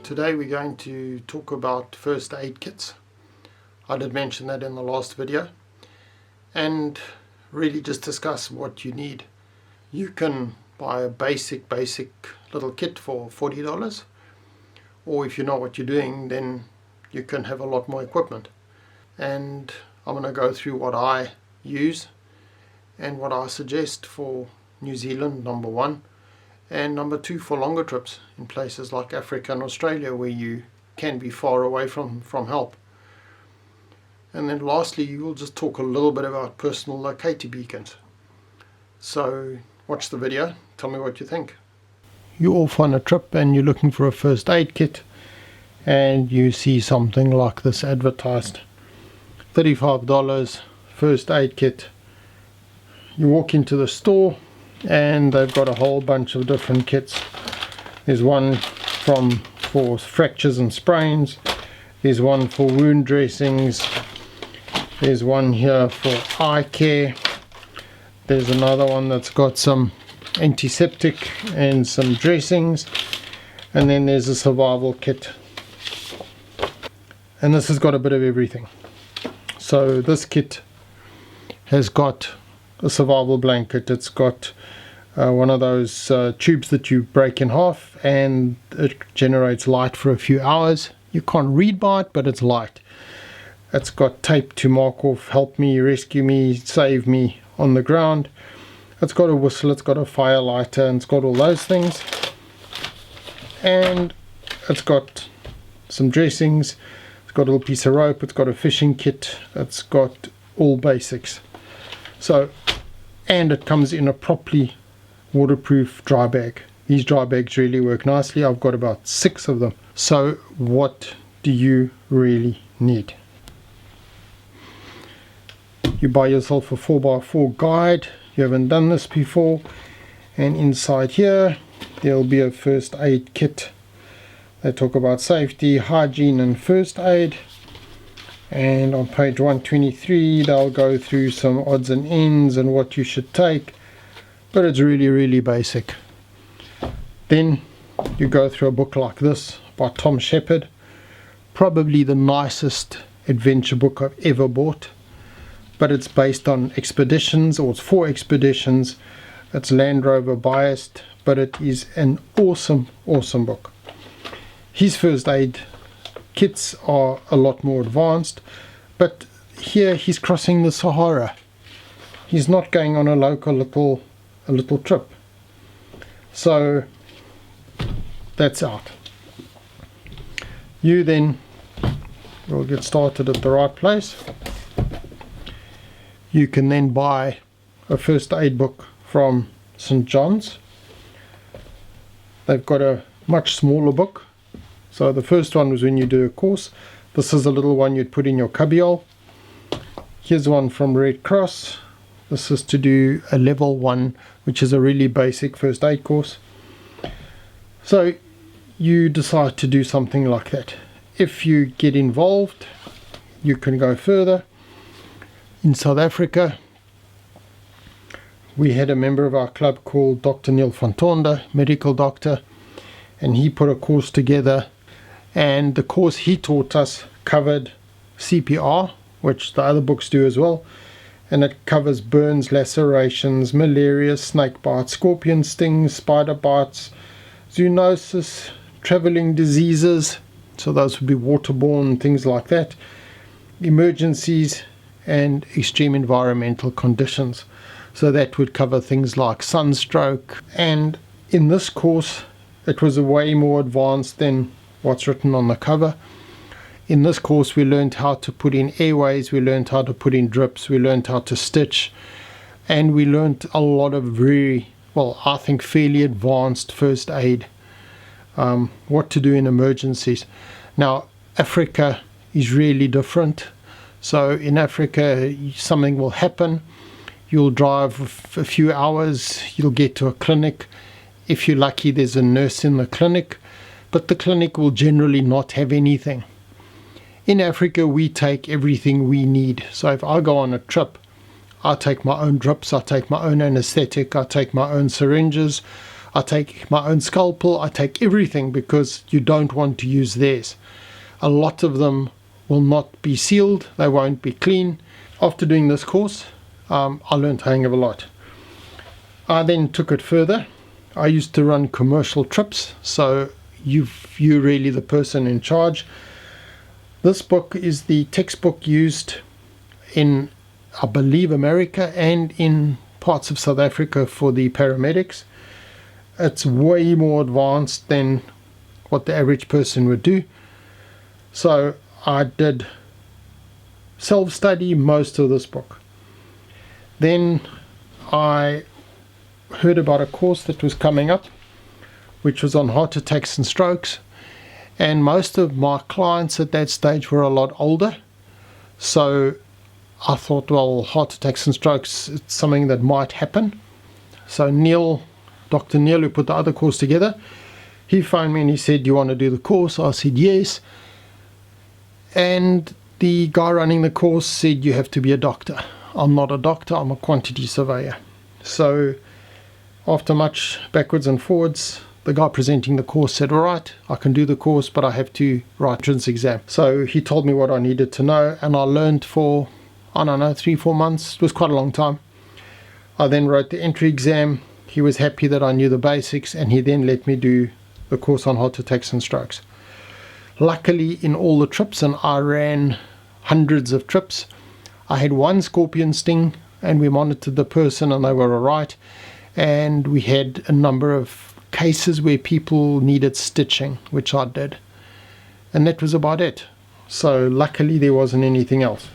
Today we're going to talk about first aid kits. I did mention that in the last video, and really just discuss what you need. You can buy a basic little kit for $40, or if you know what you're doing, then you can have a lot more equipment. And I'm going to go through what I use and what I suggest for New Zealand, number one, and number two for longer trips in places like Africa and Australia where you can be far away from help. And then lastly, we'll just talk a little bit about personal locator beacons. So watch the video, tell me what you think. You're off on a trip and you're looking for a first aid kit, and you see something like this advertised. $35 first aid kit. You walk into the store and they've got a whole bunch of different kits. There's one for fractures and sprains, there's one for wound dressings, there's one here for eye care, there's another one that's got some antiseptic and some dressings, and then there's a survival kit, and this has got a bit of everything. So this kit has got a survival blanket, it's got one of those tubes that you break in half and it generates light for a few hours. You can't read by it, but it's light. It's got tape to mark off help me, rescue me, save me on the ground. It's got a whistle, it's got a fire lighter, and it's got all those things. And it's got some dressings, it's got a little piece of rope, it's got a fishing kit, it's got all basics. So, and it comes in a properly waterproof dry bag. These dry bags really work nicely. I've got about 6 of them. So what do you really need? You buy yourself a 4x4 guide. You haven't done this before, and inside here there'll be a first aid kit. They talk about safety, hygiene and first aid, and on page 123 they'll go through some odds and ends and what you should take, but it's really basic. Then you go through a book like this by Tom Shepard, probably the nicest adventure book I've ever bought, but it's based on expeditions, or it's for expeditions. It's Land Rover biased, but it is an awesome book. His first aid kits are a lot more advanced, but here he's crossing the Sahara. He's not going on a local little trip. So that's out. You then will get started at the right place. You can then buy a first aid book from St. John's. They've got a much smaller book. So the first one was when you do a course. This is a little one you'd put in your cubbyhole. Here's one from Red Cross. This is to do a level 1, which is a really basic first aid course. So you decide to do something like that. If you get involved, you can go further. In South Africa, we had a member of our club called Dr. Neil van Tonda, medical doctor, and he put a course together, and the course he taught us covered CPR, which the other books do as well, and it covers burns, lacerations, malaria, snake bites, scorpion stings, spider bites, zoonosis, traveling diseases, so those would be waterborne, things like that, emergencies, and extreme environmental conditions. So that would cover things like sunstroke. And in this course it was way more advanced than what's written on the cover. In this course we learned how to put in airways, we learned how to put in drips, we learned how to stitch, and we learned a lot of very, well, I think fairly advanced first aid, what to do in emergencies. Now Africa is really different. So in Africa something will happen, you'll drive a few hours, you'll get to a clinic. If you're lucky there's a nurse in the clinic, but the clinic will generally not have anything. In Africa we take everything we need. So if I go on a trip, I take my own drips, I take my own anesthetic, I take my own syringes, I take my own scalpel, I take everything, because you don't want to use theirs. A lot of them will not be sealed, they won't be clean. After doing this course, I learned a hang of a lot. I then took it further. I used to run commercial trips, so you're really the person in charge. This book is the textbook used in, I believe, America and in parts of South Africa for the paramedics. It's way more advanced than what the average person would do. So I did self-study most of this book. Then I heard about a course that was coming up, which was on heart attacks and strokes, and most of my clients at that stage were a lot older. So I thought, well, heart attacks and strokes, it's something that might happen. So Dr. Neil, who put the other course together, he phoned me and he said, "Do you want to do the course?" I said yes. And the guy running the course said, "You have to be a doctor." I'm not a doctor, I'm a quantity surveyor. So after much backwards and forwards, the guy presenting the course said, "All right, I can do the course, but I have to write entrance exam." So he told me what I needed to know, and I learned for, I don't know, 3-4 months. It was quite a long time. I then wrote the entry exam. He was happy that I knew the basics, and he then let me do the course on heart attacks and strokes. Luckily, in all the trips, and I ran hundreds of trips, I had one scorpion sting, and we monitored the person and they were all right. And we had a number of cases where people needed stitching, which I did. And that was about it. So luckily there wasn't anything else.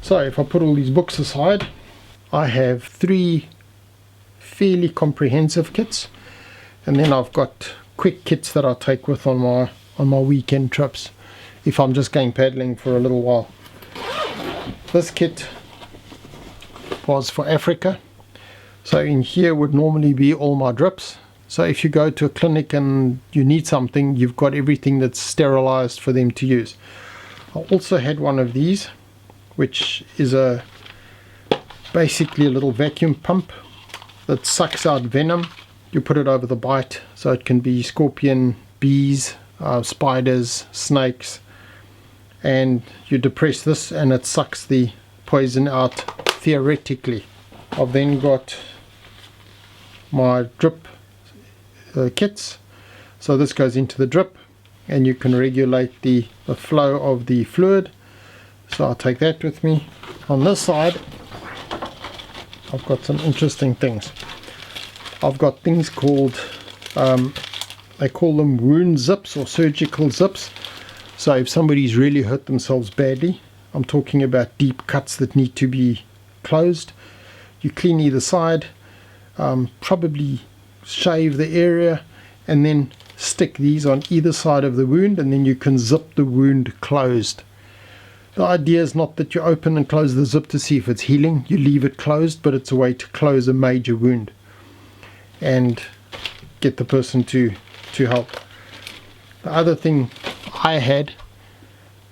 So if I put all these books aside, I have 3 fairly comprehensive kits, and then I've got quick kits that I take with on my weekend trips if I'm just going paddling for a little while. This kit was for Africa, so in here would normally be all my drips. So if you go to a clinic and you need something, you've got everything that's sterilized for them to use. I also had one of these, which is basically a little vacuum pump that sucks out venom. You put it over the bite, so it can be scorpion, bees, spiders, snakes, and you depress this and it sucks the poison out theoretically. I've then got my drip kits, so this goes into the drip and you can regulate the flow of the fluid, so I'll take that with me. On this side I've got some interesting things. I've got things called, they call them wound zips or surgical zips. So if somebody's really hurt themselves badly, I'm talking about deep cuts that need to be closed, you clean either side, probably shave the area, and then stick these on either side of the wound, and then you can zip the wound closed. The idea is not that you open and close the zip to see if it's healing, you leave it closed, but it's a way to close a major wound and get the person to help. The other thing I had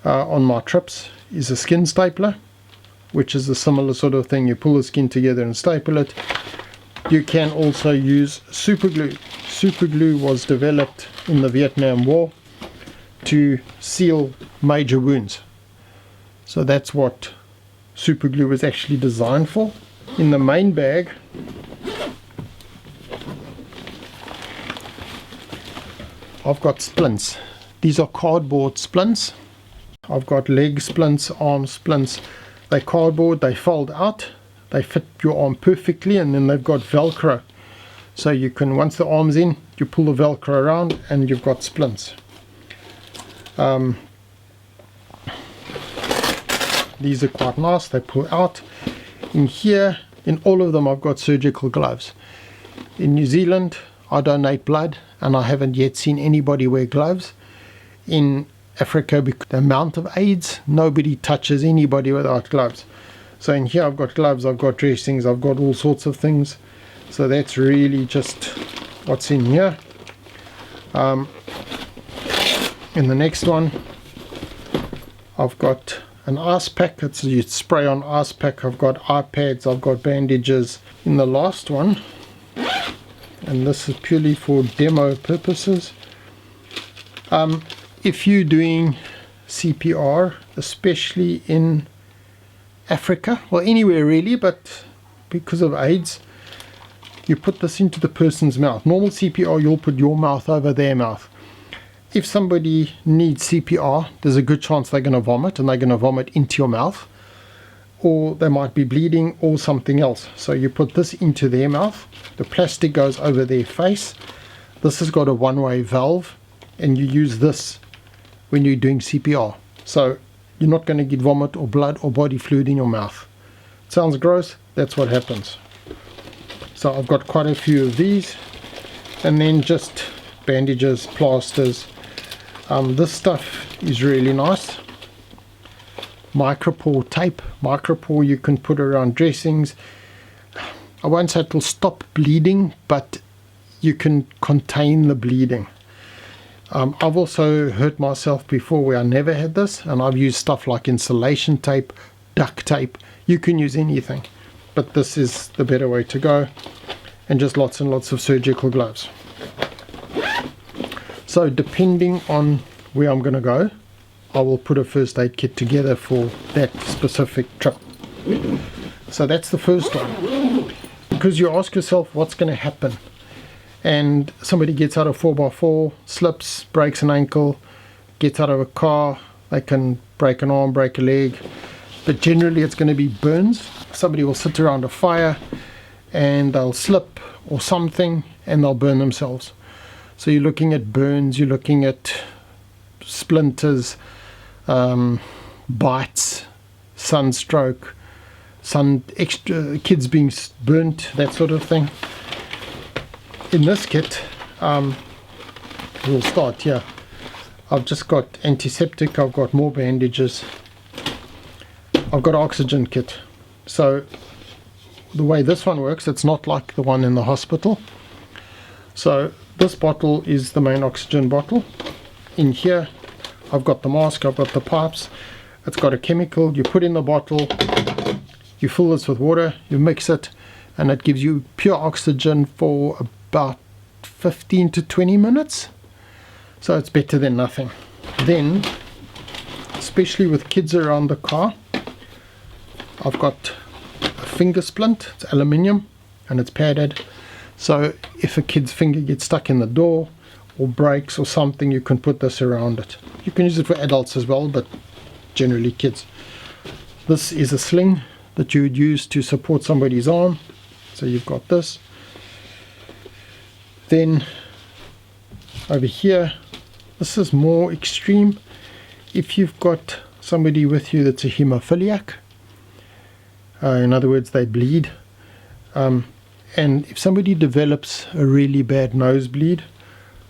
on my trips is a skin stapler, which is a similar sort of thing. You pull the skin together and staple it. You can also use super glue. Super glue was developed in the Vietnam War to seal major wounds. So that's what super glue was actually designed for. In the main bag I've got splints. These are cardboard splints. I've got leg splints, arm splints. They're cardboard, they fold out, they fit your arm perfectly, and then they've got Velcro. So you can, once the arm's in, you pull the Velcro around and you've got splints. These are quite nice, they pull out. In here, in all of them, I've got surgical gloves. In New Zealand, I donate blood, and I haven't yet seen anybody wear gloves. In Africa, because the amount of AIDS, nobody touches anybody without gloves. So in here I've got gloves, I've got dressings, I've got all sorts of things. So that's really just what's in here. In the next one I've got an ice pack. It's you spray on ice pack. I've got iPads, I've got bandages. In the last one and this is purely for demo purposes. If you're doing CPR, especially in Africa, well anywhere really, but because of AIDS, you put this into the person's mouth. Normal CPR, you'll put your mouth over their mouth. If somebody needs CPR, there's a good chance they're going to vomit, and they're going to vomit into your mouth, or they might be bleeding or something else. So you put this into their mouth, the plastic goes over their face. This has got a one-way valve, and you use this when you're doing CPR. So you're not going to get vomit or blood or body fluid in your mouth. It sounds gross, that's what happens. So I've got quite a few of these, and then just bandages, plasters. This stuff is really nice. Micropore tape. Micropore you can put around dressings. I won't say it will stop bleeding, but you can contain the bleeding. I've also hurt myself before where I never had this, and I've used stuff like insulation tape, duct tape. You can use anything, but this is the better way to go. And just lots and lots of surgical gloves. So depending on where I'm going to go, I will put a first aid kit together for that specific trip. So that's the first one. Because you ask yourself what's going to happen. And somebody gets out of 4x4, slips, breaks an ankle, gets out of a car, they can break an arm, break a leg. But generally it's going to be burns. Somebody will sit around a fire and they'll slip or something and they'll burn themselves. So you're looking at burns, you're looking at splinters, bites, sunstroke, kids being burnt, that sort of thing. In this kit, we'll start here. I've just got antiseptic, I've got more bandages, I've got an oxygen kit. So the way this one works, it's not like the one in the hospital. So this bottle is the main oxygen bottle. In here I've got the mask, I've got the pipes. It's got a chemical you put in the bottle, you fill this with water, you mix it, and it gives you pure oxygen for about 15 to 20 minutes. So it's better than nothing. Then, especially with kids around the car, I've got a finger splint. It's aluminium and it's padded. So if a kid's finger gets stuck in the door or breaks or something, you can put this around it. You can use it for adults as well, but generally kids. This is a sling that you would use to support somebody's arm. So you've got this. Then over here, this is more extreme. If you've got somebody with you that's a hemophiliac, in other words they bleed, and if somebody develops a really bad nosebleed,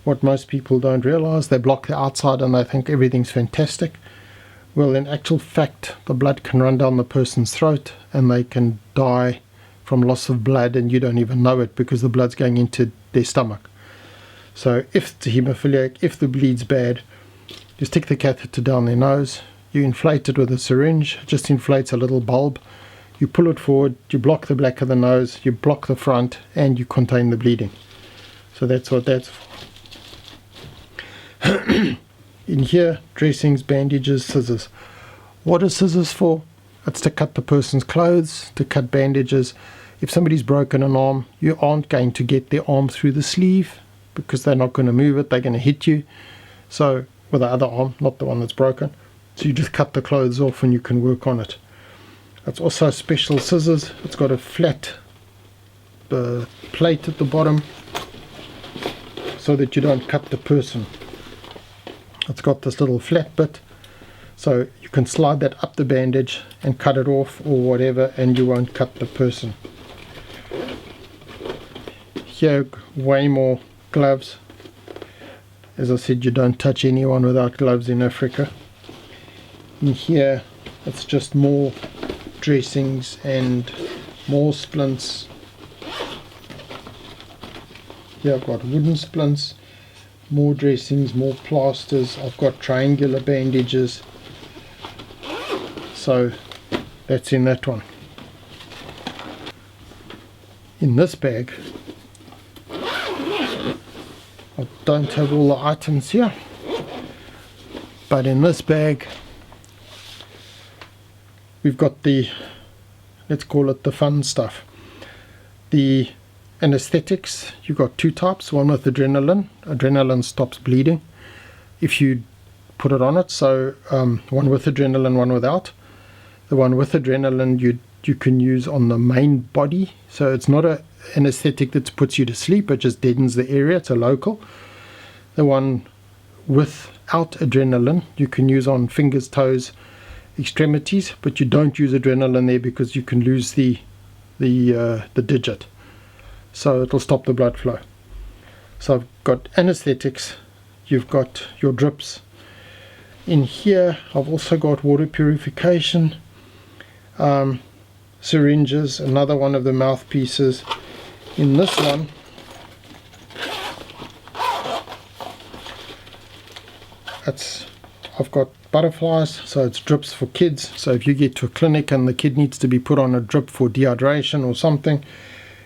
what most people don't realize, they block the outside and they think everything's fantastic. Well, in actual fact, the blood can run down the person's throat and they can die from loss of blood, and you don't even know it because the blood's going into their stomach. So if it's a hemophiliac, if the bleed's bad, you stick the catheter down their nose, you inflate it with a syringe, it just inflates a little bulb, you pull it forward, you block the back of the nose, you block the front, and you contain the bleeding. So that's what that's for. In here, dressings, bandages, scissors. What are scissors for? It's to cut the person's clothes, to cut bandages. If somebody's broken an arm, you aren't going to get their arm through the sleeve because they're not going to move it, they're going to hit you. So, with the other arm, not the one that's broken. So you just cut the clothes off and you can work on it. It's also special scissors. It's got a flat plate at the bottom so that you don't cut the person. It's got this little flat bit, so you can slide that up the bandage and cut it off or whatever, and you won't cut the person. Here, way more gloves. As I said, you don't touch anyone without gloves in Africa. In here, it's just more dressings and more splints. Here I've got wooden splints, more dressings, more plasters. I've got triangular bandages. So that's in that one. I don't have all the items here, but in this bag we've got the, let's call it the fun stuff. The anesthetics, you've got two types, one with adrenaline. Adrenaline stops bleeding if you put it on it, so one with adrenaline, one without. The one with adrenaline you can use on the main body, so it's not a anesthetic that puts you to sleep, it just deadens the area, it's a local. The one without adrenaline you can use on fingers, toes, extremities, but you don't use adrenaline there because you can lose the digit, so it'll stop the blood flow. So I've got anesthetics, you've got your drips. In here I've also got water purification, syringes, another one of the mouthpieces. In this one I've got butterflies, so it's drips for kids. So if you get to a clinic and the kid needs to be put on a drip for dehydration or something,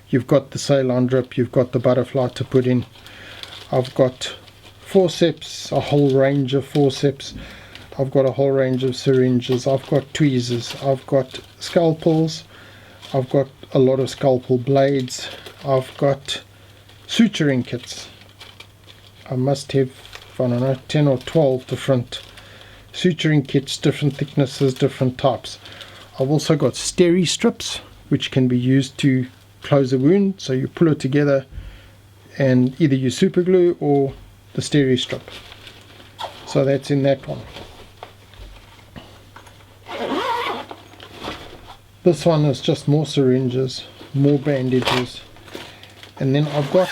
you've got the saline drip, you've got the butterfly to put in. I've got forceps, a whole range of forceps. I've got a whole range of syringes. I've got tweezers. I've got scalpels. I've got a lot of scalpel blades. I've got suturing kits. I must have, I don't know, 10 or 12 different suturing kits, different thicknesses, different types. I've also got steri strips, which can be used to close a wound. So you pull it together and either use super glue or the steri strip. So that's in that one. This one is just more syringes, more bandages, and then I've got,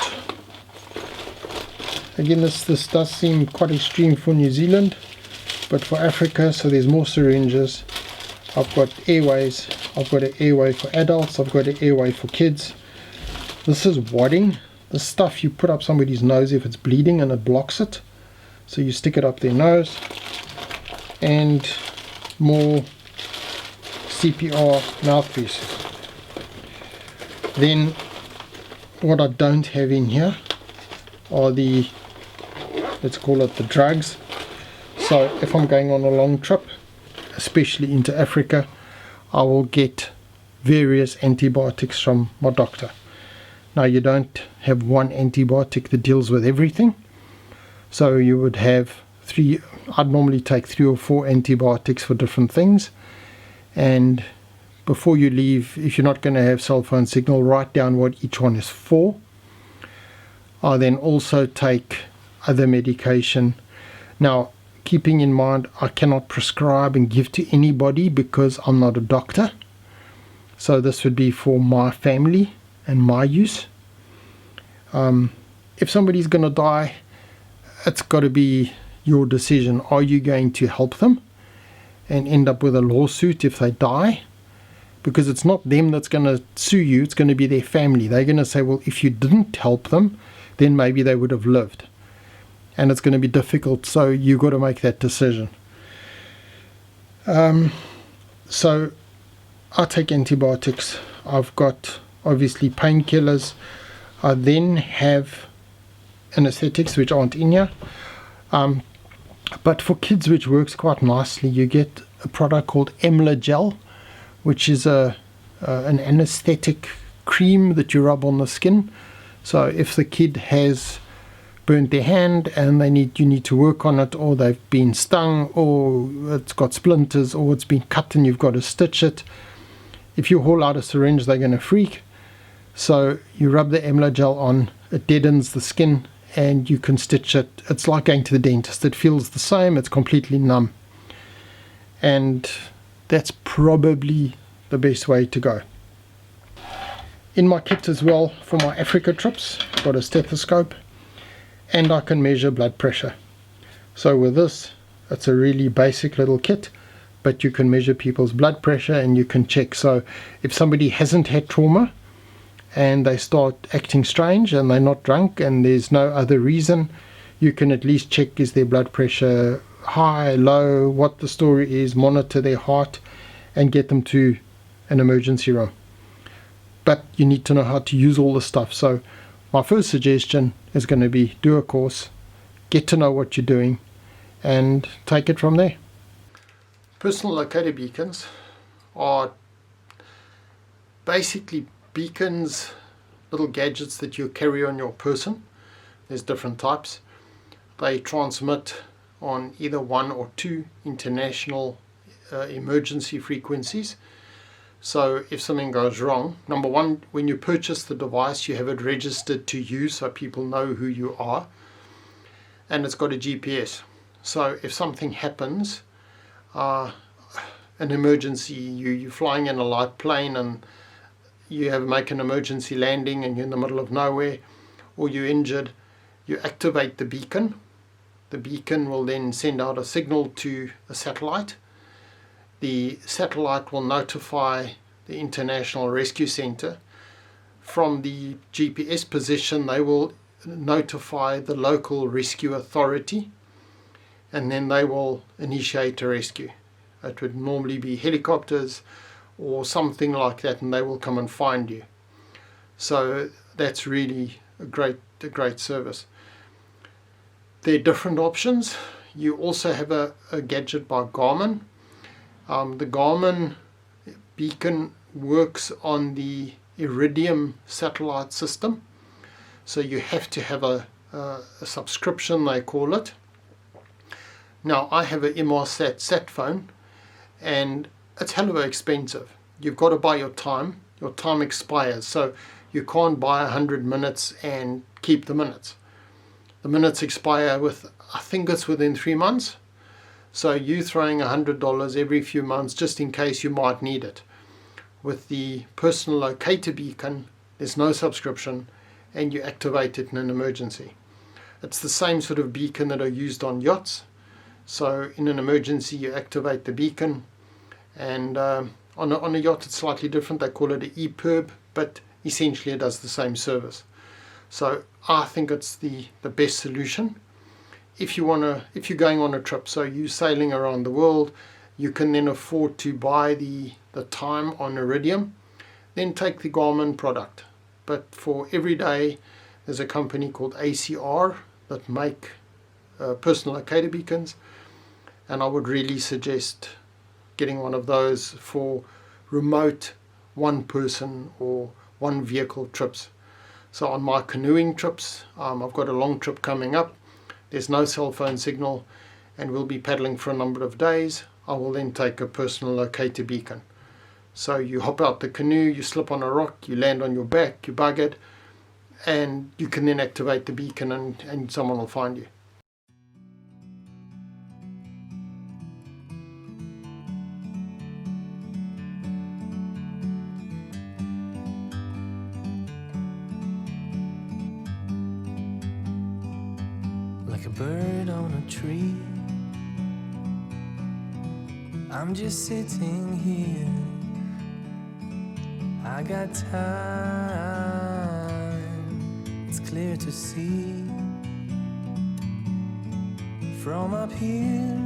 again this does seem quite extreme for New Zealand, but for Africa, so there's more syringes. I've got airways, I've got an airway for adults, I've got an airway for kids. This is wadding, the stuff you put up somebody's nose if it's bleeding and it blocks it, so you stick it up their nose. And more CPR mouthpieces. Then what I don't have in here are the, let's call it the drugs. So if I'm going on a long trip, especially into Africa, I will get various antibiotics from my doctor. Now you don't have one antibiotic that deals with everything, so you would have three. I'd normally take 3 or 4 antibiotics for different things. And before you leave, if you're not going to have cell phone signal, write down what each one is for. I then also take other medication. Now, keeping in mind, I cannot prescribe and give to anybody because I'm not a doctor. So this would be for my family and my use. If somebody's going to die, it's got to be your decision. Are you going to help them and end up with a lawsuit if they die? Because it's not them that's going to sue you, it's going to be their family. They're going to say, well, if you didn't help them, then maybe they would have lived. And it's going to be difficult, so you've got to make that decision. So I take antibiotics. I've got obviously painkillers. I then have anesthetics, which aren't in here. But for kids, which works quite nicely, you get a product called Emla Gel, which is an anesthetic cream that you rub on the skin. So if the kid has burnt their hand and you need to work on it, or they've been stung, or it's got splinters, or it's been cut and you've got to stitch it, if you haul out a syringe, they're going to freak. So you rub the Emla Gel on, it deadens the skin, and you can stitch it. It's like going to the dentist. It feels the same. It's completely numb. And that's probably the best way to go. In my kit as well, for my Africa trips, I've got a stethoscope, and I can measure blood pressure. So with this, it's a really basic little kit, but you can measure people's blood pressure and you can check. So if somebody hasn't had trauma and they start acting strange and they're not drunk and there's no other reason, you can at least check, is their blood pressure high, low, what the story is, monitor their heart and get them to an emergency room. But you need to know how to use all the stuff. So my first suggestion is going to be do a course, get to know what you're doing, and take it from there. Personal locator beacons are basically beacons, little gadgets that you carry on your person. There's different types. They transmit on either 1 or 2 international emergency frequencies. So if something goes wrong, number one, when you purchase the device, you have it registered to you so people know who you are, and it's got a GPS. So if something happens, an emergency, you're flying in a light plane and you have make an emergency landing and you're in the middle of nowhere, or you're injured, you activate the beacon. The beacon will then send out a signal to a satellite. The satellite will notify the International Rescue Center. From the GPS position, they will notify the local rescue authority, and then they will initiate a rescue. It would normally be helicopters or something like that, and they will come and find you. So that's really a great service. There are different options. You also have a gadget by Garmin. The Garmin beacon works on the Iridium satellite system. So you have to have a subscription, they call it. Now, I have an Inmarsat sat phone, and it's hell of expensive. You've got to buy your time. Your time expires, so you can't buy 100 minutes and keep the minutes. The minutes expire I think it's within 3 months. So you throwing $100 every few months just in case you might need it. With the personal locator beacon, there's no subscription, and you activate it in an emergency. It's the same sort of beacon that are used on yachts. So in an emergency, you activate the beacon, and on a yacht it's slightly different. They call it an EPIRB, but essentially it does the same service. So I think it's the best solution. If you're going on a trip, so you're sailing around the world, you can then afford to buy the time on Iridium, then take the Garmin product. But for every day, there's a company called ACR that make personal locator beacons, and I would really suggest getting one of those for remote one person or one vehicle trips. So on my canoeing trips, I've got a long trip coming up. There's no cell phone signal, and we'll be paddling for a number of days. I will then take a personal locator beacon. So you hop out the canoe, you slip on a rock, you land on your back, you buggered, and you can then activate the beacon, and someone will find you. Like a bird on a tree, I'm just sitting here. I got time, it's clear to see. From up here